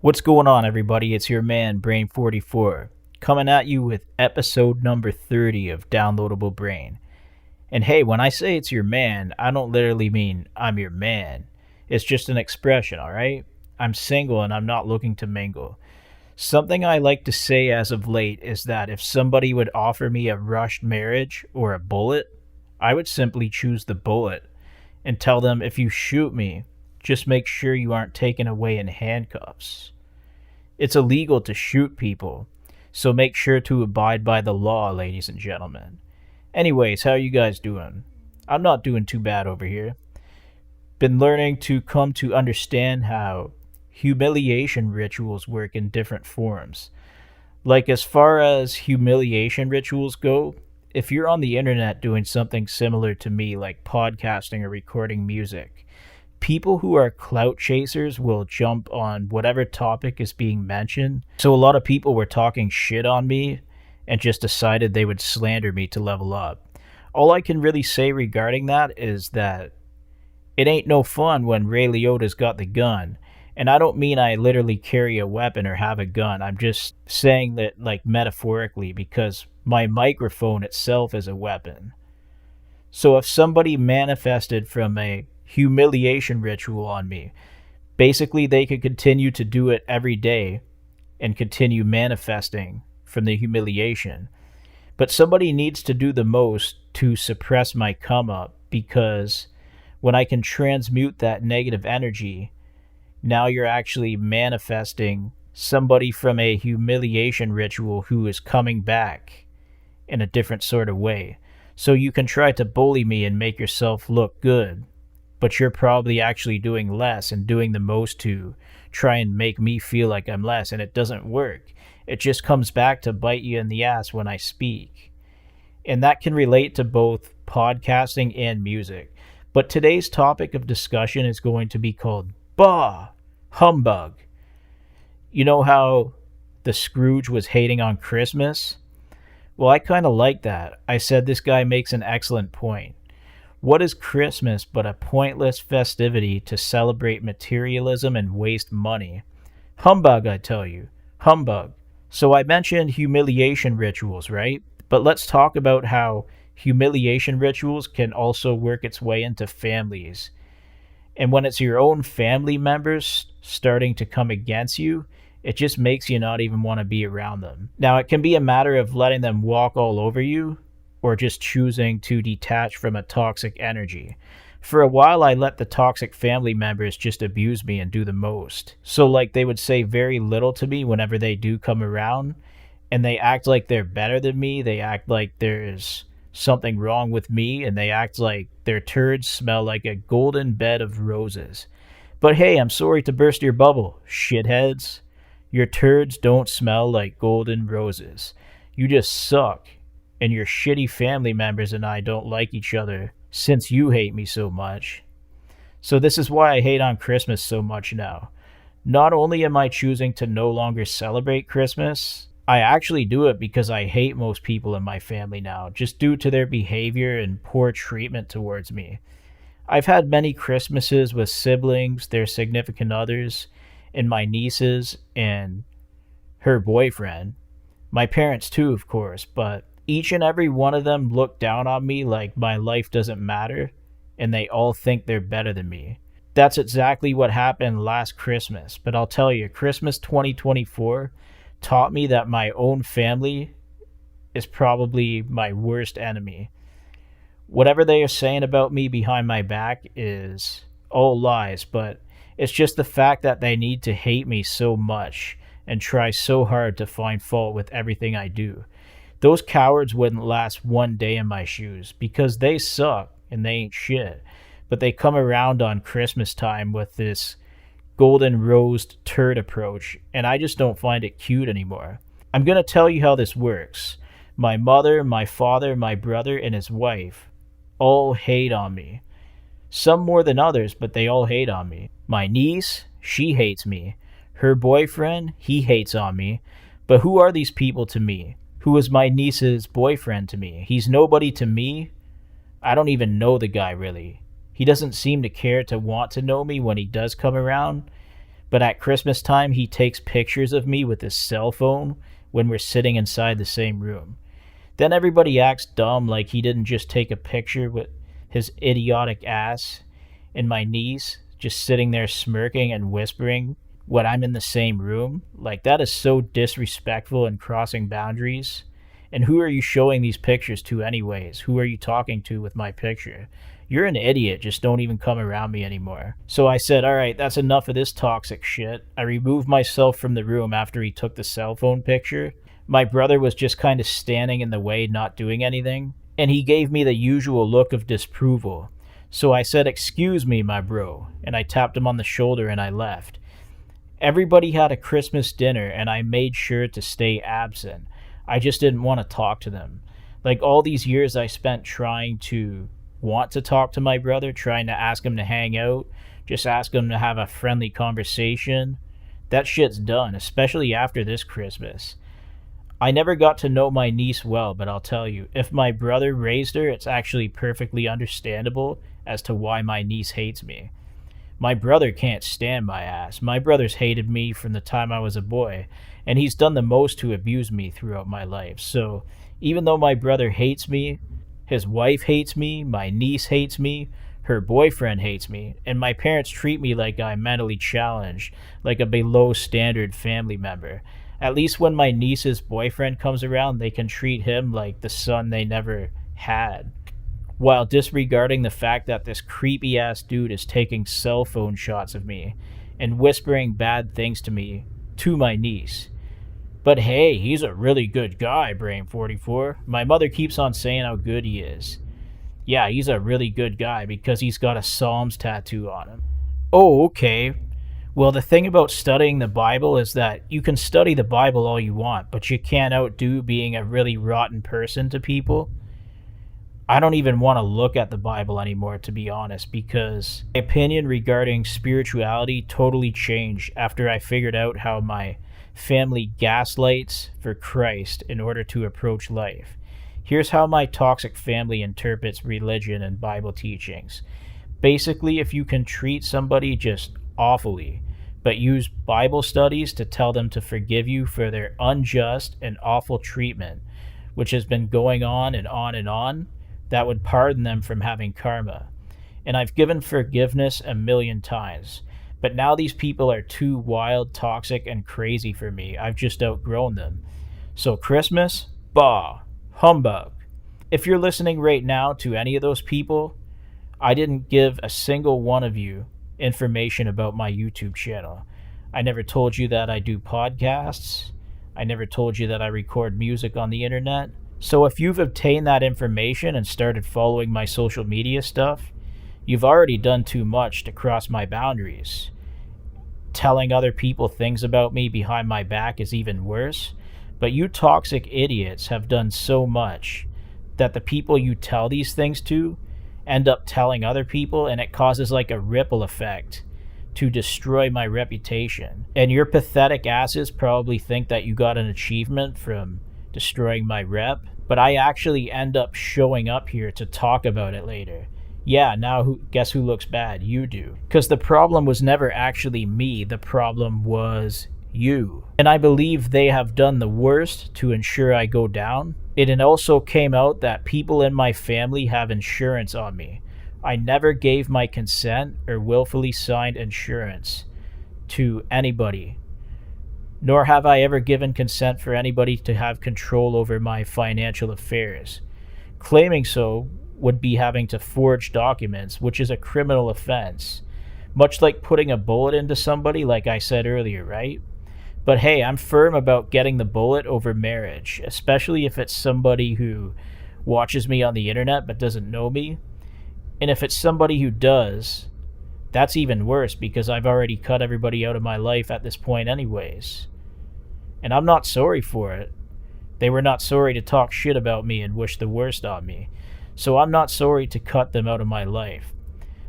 What's going on, everybody? It's your man, Brain44, coming at you with episode number 30 of Downloadable Brain. And hey, when I say it's your man, I don't literally mean I'm your man. It's just an expression, alright? I'm single and I'm not looking to mingle. Something I like to say as of late is that if somebody would offer me a rushed marriage or a bullet, I would simply choose the bullet and tell them if you shoot me, just make sure you aren't taken away in handcuffs. It's illegal to shoot people, so make sure to abide by the law, ladies and gentlemen. Anyways, how you guys doing? I'm not doing too bad over here. Been learning to come to understand how humiliation rituals work in different forms. Like, as far as humiliation rituals go, if you're on the internet doing something similar to me, like podcasting or recording music, people who are clout chasers will jump on whatever topic is being mentioned. So a lot of people were talking shit on me and just decided they would slander me to level up. All I can really say regarding that is that it ain't no fun when Ray Liotta's got the gun. And I don't mean I literally carry a weapon or have a gun. I'm just saying that, like, metaphorically, because my microphone itself is a weapon. So if somebody manifested from a humiliation ritual on me, basically they could continue to do it every day and continue manifesting from the humiliation. But somebody needs to do the most to suppress my come up, because when I can transmute that negative energy, now you're actually manifesting somebody from a humiliation ritual who is coming back in a different sort of way. So you can try to bully me and make yourself look good, but you're probably actually doing less and doing the most to try and make me feel like I'm less, and it doesn't work. It just comes back to bite you in the ass when I speak. And that can relate to both podcasting and music. But today's topic of discussion is going to be called Humbug. You know how the Scrooge was hating on Christmas? Well, I kind of like that. I said this guy makes an excellent point. What is Christmas but a pointless festivity to celebrate materialism and waste money? Humbug, I tell you. Humbug. So I mentioned humiliation rituals, right? But let's talk about how humiliation rituals can also work its way into families. And when it's your own family members starting to come against you, it just makes you not even want to be around them. Now, it can be a matter of letting them walk all over you, or just choosing to detach from a toxic energy. For a while, I let the toxic family members just abuse me and do the most. So, like, they would say very little to me whenever they do come around, and they act like they're better than me. They act like there's something wrong with me, and they act like their turds smell like a golden bed of roses. But hey, I'm sorry to burst your bubble, shitheads. Your turds don't smell like golden roses. You just suck, and your shitty family members and I don't like each other since you hate me so much. So this is why I hate on Christmas so much now. Not only am I choosing to no longer celebrate Christmas, I actually do it because I hate most people in my family now, just due to their behavior and poor treatment towards me. I've had many Christmases with siblings, their significant others, and my nieces and her boyfriend. My parents too, of course, but each and every one of them look down on me like my life doesn't matter, and they all think they're better than me. That's exactly what happened last Christmas, but I'll tell you, Christmas 2024 taught me that my own family is probably my worst enemy. Whatever they are saying about me behind my back is all lies, but it's just the fact that they need to hate me so much and try so hard to find fault with everything I do. Those cowards wouldn't last one day in my shoes, because they suck and they ain't shit. But they come around on Christmas time with this golden rosed turd approach, and I just don't find it cute anymore. I'm going to tell you how this works. My mother, my father, my brother, and his wife all hate on me. Some more than others, but they all hate on me. My niece, she hates me. Her boyfriend, he hates on me. But who are these people to me? Who is my niece's boyfriend to me? He's nobody to me. I don't even know the guy, really. He doesn't seem to care to want to know me when he does come around. But at Christmas time, he takes pictures of me with his cell phone when we're sitting inside the same room. Then everybody acts dumb like he didn't just take a picture with his idiotic ass and my niece just sitting there smirking and whispering when I'm in the same room. Like, that is so disrespectful and crossing boundaries. And who are you showing these pictures to, anyways? Who are you talking to with my picture? You're an idiot. Just don't even come around me anymore. So I said, all right, that's enough of this toxic shit. I removed myself from the room after he took the cell phone picture. My brother was just kind of standing in the way, not doing anything. And he gave me the usual look of disapproval. So I said, excuse me, my bro. And I tapped him on the shoulder and I left. Everybody had a Christmas dinner and I made sure to stay absent. I just didn't want to talk to them. Like, all these years I spent trying to want to talk to my brother, trying to ask him to hang out, just ask him to have a friendly conversation. That shit's done, especially after this Christmas. I never got to know my niece well, but I'll tell you, if my brother raised her, it's actually perfectly understandable as to why my niece hates me. My brother can't stand my ass. My brother's hated me from the time I was a boy, and he's done the most to abuse me throughout my life. So even though my brother hates me, his wife hates me, my niece hates me, her boyfriend hates me, and my parents treat me like I'm mentally challenged, like a below standard family member. At least when my niece's boyfriend comes around, they can treat him like the son they never had, while disregarding the fact that this creepy ass dude is taking cell phone shots of me and whispering bad things to me, to my niece. But hey, he's a really good guy, Brain44. My mother keeps on saying how good he is. Yeah, he's a really good guy because he's got a Psalms tattoo on him. Oh, okay. Well, the thing about studying the Bible is that you can study the Bible all you want, but you can't outdo being a really rotten person to people. I don't even want to look at the Bible anymore, to be honest, because my opinion regarding spirituality totally changed after I figured out how my family gaslights for Christ in order to approach life. Here's how my toxic family interprets religion and Bible teachings. Basically, if you can treat somebody just awfully, but use Bible studies to tell them to forgive you for their unjust and awful treatment, which has been going on and on and on, that would pardon them from having karma. And I've given forgiveness a million times. But now these people are too wild, toxic, and crazy for me. I've just outgrown them. So Christmas? Bah. Humbug. If you're listening right now to any of those people, I didn't give a single one of you information about my YouTube channel. I never told you that I do podcasts. I never told you that I record music on the internet. So if you've obtained that information and started following my social media stuff, you've already done too much to cross my boundaries. Telling other people things about me behind my back is even worse, but you toxic idiots have done so much that the people you tell these things to end up telling other people, and it causes like a ripple effect to destroy my reputation. And your pathetic asses probably think that you got an achievement from destroying my rep, but I actually end up showing up here to talk about it later. Yeah, now guess who looks bad? You do. Because the problem was never actually me, the problem was you. And I believe they have done the worst to ensure I go down. It also came out that people in my family have insurance on me. I never gave my consent or willfully signed insurance to anybody, nor have I ever given consent for anybody to have control over my financial affairs. Claiming so would be having to forge documents, which is a criminal offense. Much like putting a bullet into somebody, like I said earlier, right? But hey, I'm firm about getting the bullet over marriage, especially if it's somebody who watches me on the internet but doesn't know me. And if it's somebody who does, that's even worse because I've already cut everybody out of my life at this point anyways. And I'm not sorry for it. They were not sorry to talk shit about me and wish the worst on me. So I'm not sorry to cut them out of my life.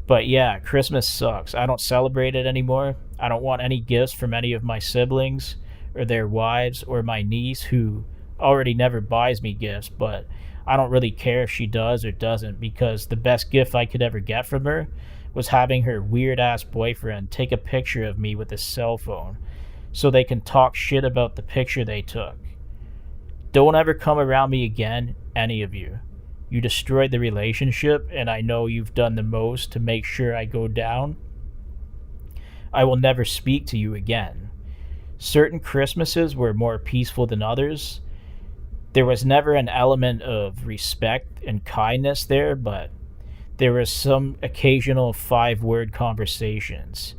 But yeah, Christmas sucks. I don't celebrate it anymore. I don't want any gifts from any of my siblings or their wives or my niece, who already never buys me gifts, but I don't really care if she does or doesn't, because the best gift I could ever get from her was having her weird ass boyfriend take a picture of me with his cell phone so they can talk shit about the picture they took. Don't ever come around me again, any of you. You destroyed the relationship, and I know you've done the most to make sure I go down. I will never speak to you again. Certain Christmases were more peaceful than others. There was never an element of respect and kindness there, but there was some occasional 5-word conversations.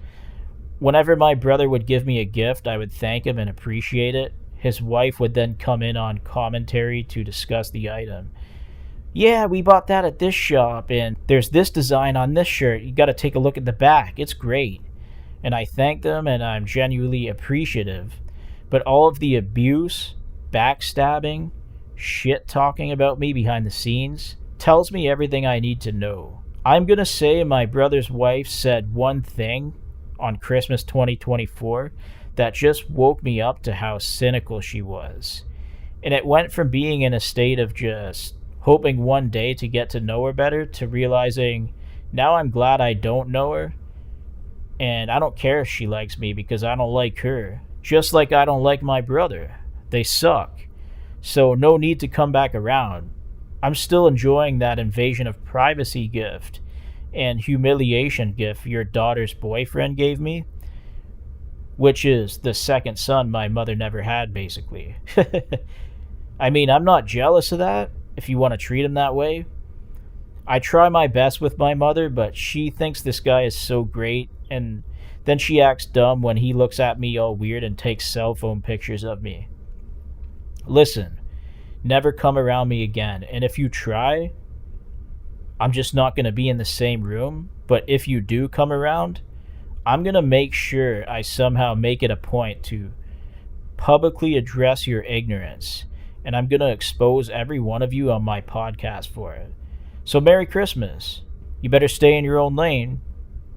Whenever my brother would give me a gift, I would thank him and appreciate it. His wife would then come in on commentary to discuss the item. Yeah, we bought that at this shop, and there's this design on this shirt. You gotta take a look at the back. It's great. And I thank them, and I'm genuinely appreciative. But all of the abuse, backstabbing, shit talking about me behind the scenes tells me everything I need to know. I'm gonna say my brother's wife said one thing on Christmas 2024 that just woke me up to how cynical she was. And it went from being in a state of just hoping one day to get to know her better to realizing now I'm glad I don't know her, and I don't care if she likes me because I don't like her. Just like I don't like my brother. They suck. So no need to come back around. I'm still enjoying that invasion of privacy gift and humiliation gift your daughter's boyfriend gave me, which is the second son my mother never had, basically. I mean, I'm not jealous of that, if you want to treat him that way. I try my best with my mother, but she thinks this guy is so great, and then she acts dumb when he looks at me all weird and takes cell phone pictures of me. Listen, never come around me again, and if you try, I'm just not going to be in the same room, but if you do come around, I'm going to make sure I somehow make it a point to publicly address your ignorance, and I'm going to expose every one of you on my podcast for it. So Merry Christmas. You better stay in your own lane,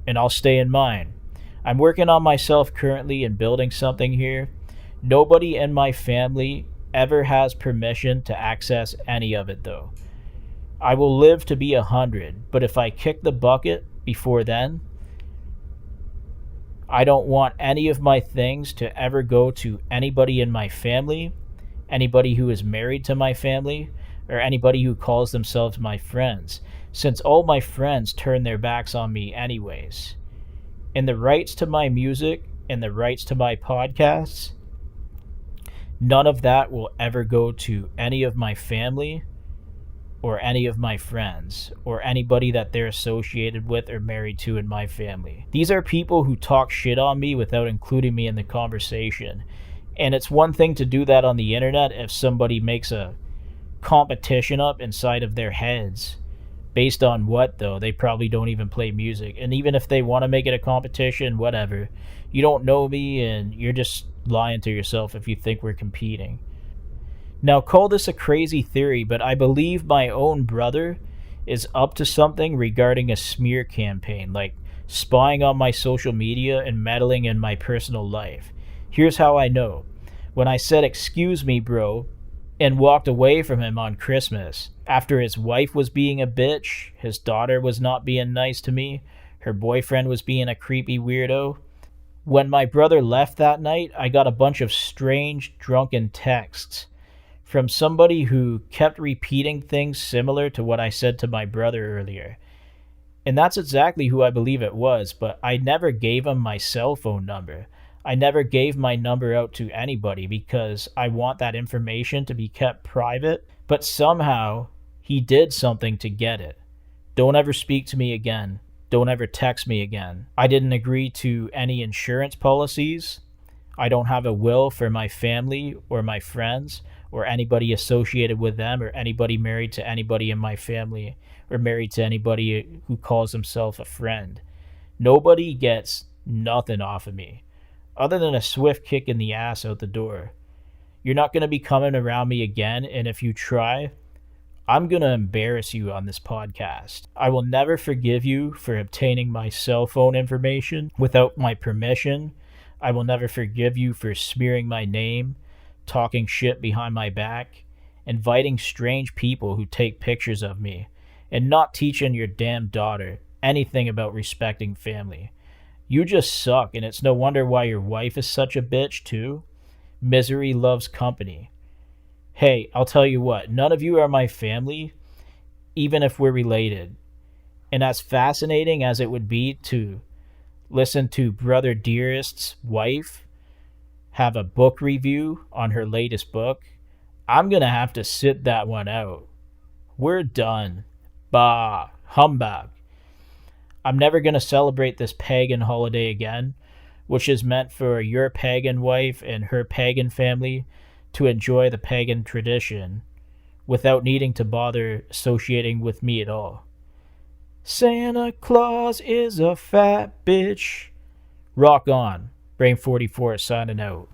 and I'll stay in mine. I'm working on myself currently and building something here. Nobody in my family ever has permission to access any of it, though. I will live to be 100, but if I kick the bucket before then, I don't want any of my things to ever go to anybody in my family, anybody who is married to my family, or anybody who calls themselves my friends, since all my friends turn their backs on me anyways. And the rights to my music and the rights to my podcasts, none of that will ever go to any of my family or any of my friends or anybody that they're associated with or married to in my family. These are people who talk shit on me without including me in the conversation. And it's one thing to do that on the internet if somebody makes a competition up inside of their heads. Based on what, though? They probably don't even play music. And even if they want to make it a competition, whatever. You don't know me, and you're just lying to yourself if you think we're competing. Now, call this a crazy theory, but I believe my own brother is up to something regarding a smear campaign, like spying on my social media and meddling in my personal life. Here's how I know. When I said, "Excuse me, bro," and walked away from him on Christmas after his wife was being a bitch, his daughter was not being nice to me, her boyfriend was being a creepy weirdo. When my brother left that night, I got a bunch of strange, drunken texts from somebody who kept repeating things similar to what I said to my brother earlier. And that's exactly who I believe it was, but I never gave him my cell phone number. I never gave my number out to anybody because I want that information to be kept private, but somehow he did something to get it. Don't ever speak to me again. Don't ever text me again. I didn't agree to any insurance policies. I don't have a will for my family or my friends or anybody associated with them or anybody married to anybody in my family or married to anybody who calls himself a friend. Nobody gets nothing off of me other than a swift kick in the ass out the door. You're not going to be coming around me again, and if you try, I'm going to embarrass you on this podcast. I will never forgive you for obtaining my cell phone information without my permission. I will never forgive you for smearing my name, talking shit behind my back, inviting strange people who take pictures of me, and not teaching your damn daughter anything about respecting family. You just suck, and it's no wonder why your wife is such a bitch, too. Misery loves company. Hey, I'll tell you what, none of you are my family, even if we're related. And as fascinating as it would be to listen to Brother Dearest's wife have a book review on her latest book, I'm gonna have to sit that one out. We're done. Bah, humbug. I'm never gonna celebrate this pagan holiday again, which is meant for your pagan wife and her pagan family to enjoy the pagan tradition without needing to bother associating with me at all. Santa Claus is a fat bitch. Rock on. Brain 44 signing out.